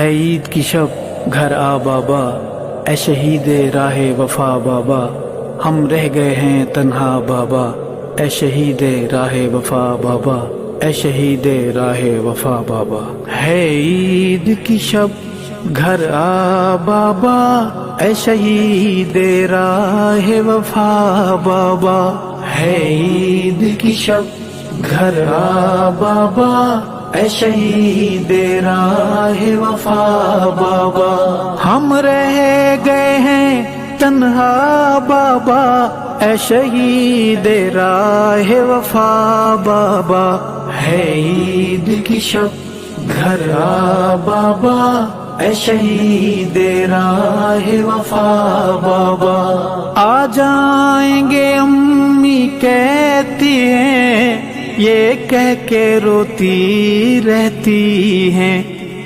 ہے عید کی شب گھر آ بابا، اے شہید راہ وفا بابا، ہم رہ گئے ہیں تنہا بابا، اے شہید راہ وفا بابا، اے شہید راہ وفا بابا۔ ہے عید کی شب گھر آ بابا، اے شہید راہ وفا بابا، ہے عید کی شب گھر آ بابا، اے شہید راہ وفا بابا، ہم رہ گئے ہیں تنہا بابا، اے شہید راہ وفا بابا، ہے عید کی شب گھر آ بابا، اے شہید راہ وفا بابا۔ آ جائیں گے امی کہتی ہیں، یہ کہہ کے روتی رہتی ہیں،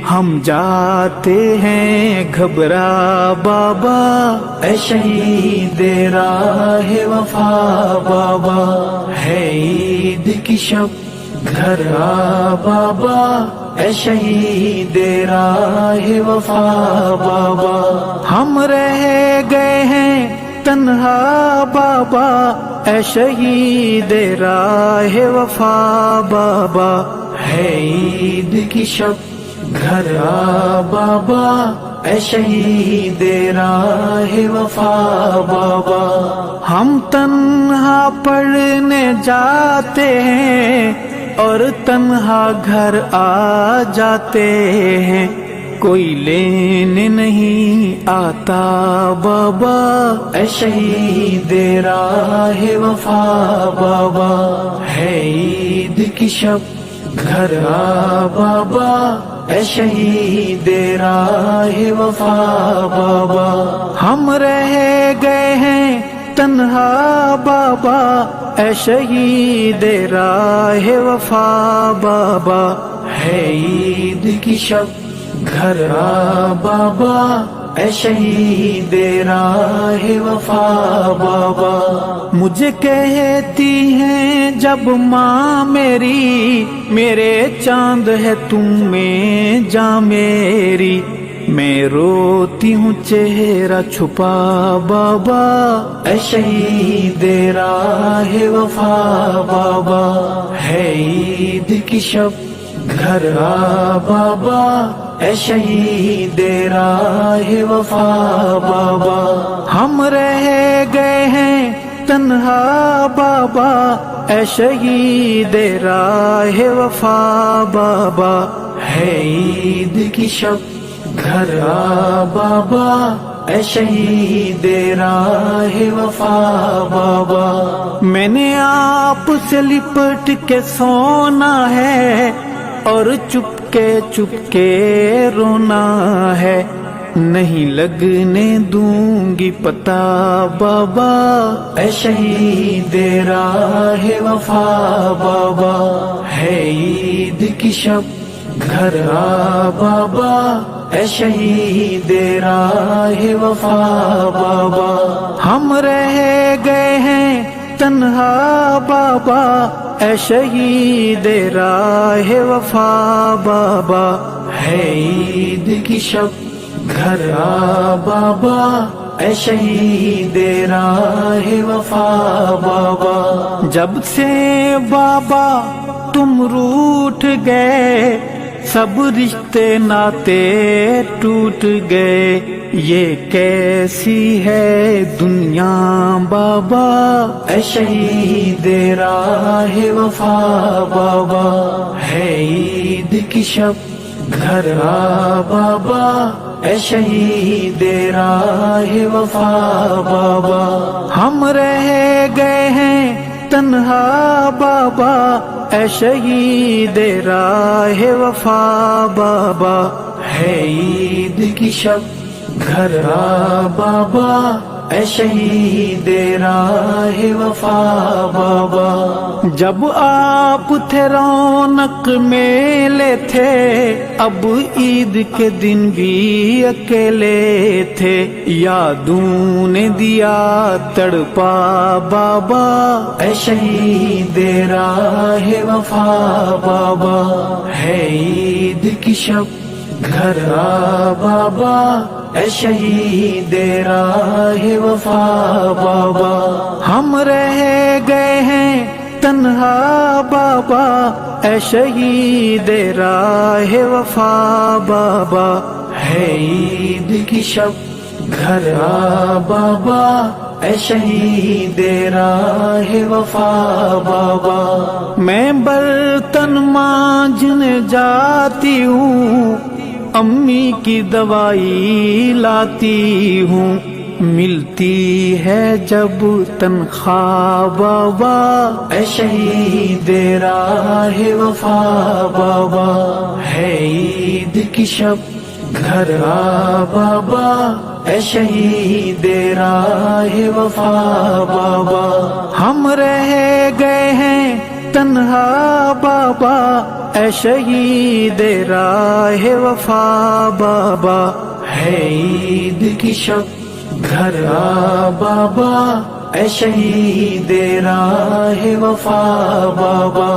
ہم جاتے ہیں گھبرا بابا، اے شہید راہ وفا بابا، ہے عید کی شب گھر آ بابا، اے شہید راہ وفا بابا، ہم رہ گئے ہیں تنہا بابا، اے شہید راہ وفا بابا، ہے عید کی شب گھر آ بابا، اے شہید راہ وفا بابا، ہم تنہا پڑھنے جاتے ہیں اور تنہا گھر آ جاتے ہیں، کوئی لینے نہیں آتا بابا، اے شہید راہ وفا بابا، ہے عید کی شب گھر آ بابا، اے شہید راہ وفا بابا، ہم رہ گئے ہیں تنہا بابا، اے شہید راہ وفا بابا، ہے عید کی شب گھر آ بابا، اے شہید راہ وفا بابا، مجھے کہتی ہیں جب ماں میری، میرے چاند ہے تم میں جاں میری، میں روتی ہوں چہرہ چھپا بابا، اے شہید راہ وفا بابا، ہے عید کی شب گھر آ بابا، اے شہید راہ وفا بابا، ہم رہ گئے ہیں تنہا بابا، اے شہید راہ وفا بابا، ہے عید کی شب گھر آ بابا، اے شہید راہ وفا بابا، میں نے آپ سے لپٹ کے سونا ہے اور چپ کے رونا ہے، نہیں لگنے دوں گی پتا بابا، اے شہید راہ وفا بابا، ہے عید کی شب گھر آ بابا، اے شہید راہ وفا بابا، ہم رہ گئے ہیں تنہا بابا، اے شہید راہ وفا بابا، ہے عید کی شب گھر آ بابا، اے شہید راہ وفا بابا، جب سے بابا تم روٹھ گئے، سب رشتے ناتے ٹوٹ گئے، یہ کیسی ہے دنیا بابا، اے شہید راہ وفا بابا، ہے عید کی شب گھر آ بابا، اے شہید راہ وفا بابا، ہم رہ گئے ہیں تنہا بابا، اے شہید راہ وفا بابا، ہے عید کی شب گھر آ بابا، اے شہید راہ وفا بابا، جب آپ تھے رونق میلے تھے، اب عید کے دن بھی اکیلے تھے، یادوں نے دیا تڑپا بابا، اے شہید راہ وفا بابا، ہے عید کی شب گھر آ بابا اے شہید راہ وفا بابا، ہم رہ گئے ہیں تنہا بابا اے شہید راہ وفا بابا، ہے عید کی شب گھر آ بابا اے شہید راہ وفا بابا، میں برتن مانجنے جاتی ہوں، امی کی دوائی لاتی ہوں، ملتی ہے جب تنخواہ بابا اے شہید راہ وفا بابا، ہے عید کی شب گھر آ بابا اے شہید راہ وفا بابا، ہم رہ گئے ہیں تنہا بابا اے شہید راہ وفا بابا، ہے عید کی شب گھر آ بابا اے شہید راہ وفا بابا،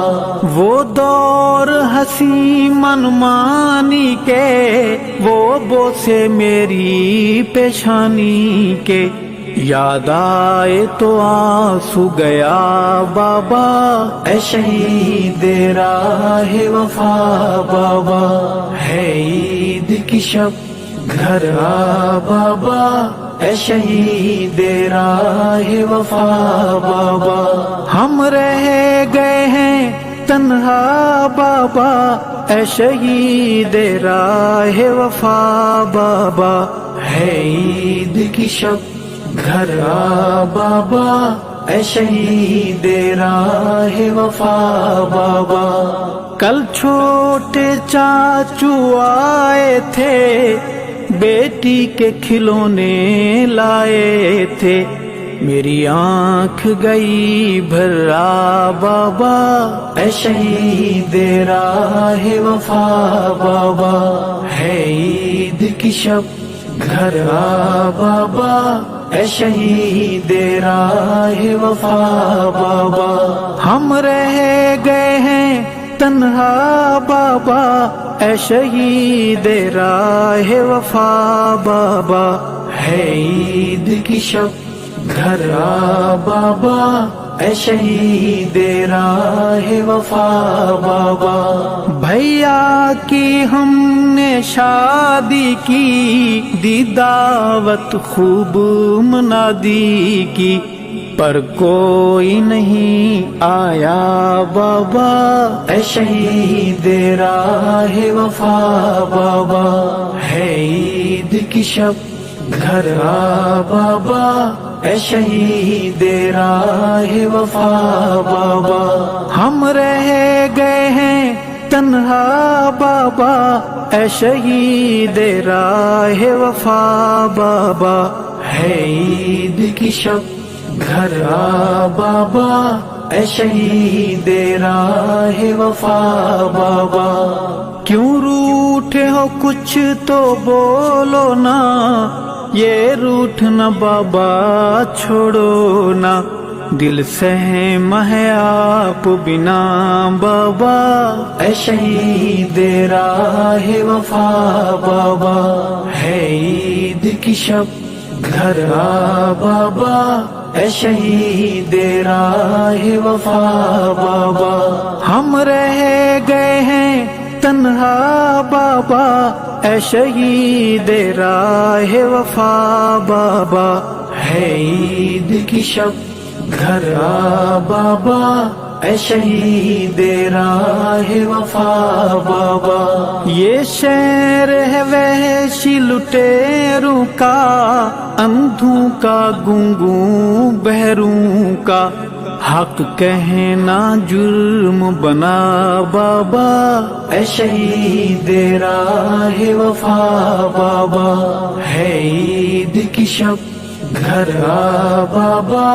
وہ دور ہنسی منمانی کے، وہ بوسے میری پیشانی کے، یاد آئے تو آنسو گیا بابا اے شہید راہ وفا بابا، ہے عید کی شب گھر آ بابا اے شہید راہ وفا بابا، ہم رہ گئے ہیں تنہا بابا اے شہید راہ وفا بابا، ہے عید کی شب گھر آ بابا اے شہید راہ وفا بابا، کل چھوٹے چاچو آئے تھے، بیٹی کے کھلونے لائے تھے، میری آنکھ گئی بھرا بابا اے شہید راہ وفا بابا، ہے عید کی شب گھر آ بابا اے شہید راہ وفا بابا، ہم رہ گئے ہیں تنہا بابا اے شہید راہ وفا بابا، ہے عید کی شب گھر آ بابا اے شہید راہ وفا بابا، بھیا کی ہم نے شادی کی، دی دعوت خوب منادی کی، پر کوئی نہیں آیا بابا اے شہید راہ وفا بابا، ہے عید کی شب گھر آ بابا اے شہید راہ وفا بابا، ہم رہ گئے ہیں تنہا بابا اے شہید راہ وفا بابا، ہے عید کی شب گھر آ بابا اے شہید راہ وفا بابا، کیوں روٹھے ہو کچھ تو بولو نا، یہ روٹھنا بابا چھوڑو نا، دل سہم ہے آپ بنا بابا اے شہید راہ وفا بابا، ہے عید کی شب گھر آ بابا اے شہید راہ وفا بابا، ہم رہ گئے ہیں تنہا بابا اے شہید راہ وفا بابا، ہے عید کی شب گھر آ بابا اے شہید راہ وفا بابا، یہ شہر ہے وحشی لٹیروں کا، اندھوں کا گنگوں بہروں کا، حق کہنا جرم بنا بابا اے شہید راہ وفا بابا، ہے عید کی شب گھر آ بابا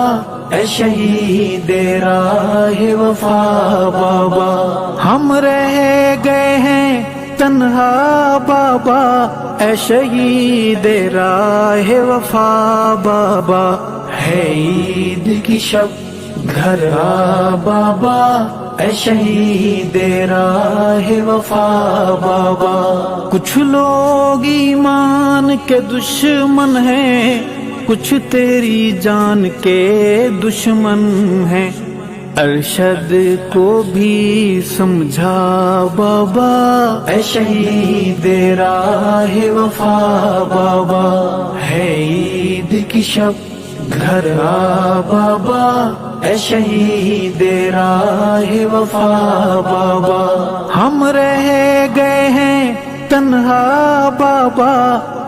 اے شہید راہ وفا بابا، ہم رہ گئے ہیں تنہا بابا اے شہید راہ وفا بابا، ہے عید کی شب گھر آ بابا اے شہید راہ وفا بابا. کچھ لوگ ایمان کے دشمن ہیں، کچھ تیری جان کے دشمن ہیں. ارشد کو بھی سمجھا بابا، اے شہید راہ وفا بابا. ہے عید کی شب گھر آ بابا، اے شہید راہ وفا بابا. ہم رہ گئے ہیں تنہا بابا،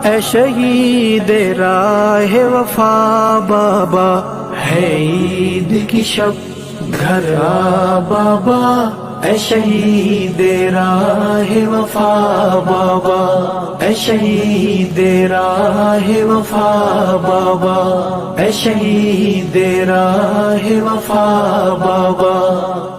اے شہید راہ وفا بابا. ہے عید کی شب گھر آ بابا، اے شہید راہ وفا بابا. اے شہید راہ وفا بابا، اے شہید راہ وفا بابا.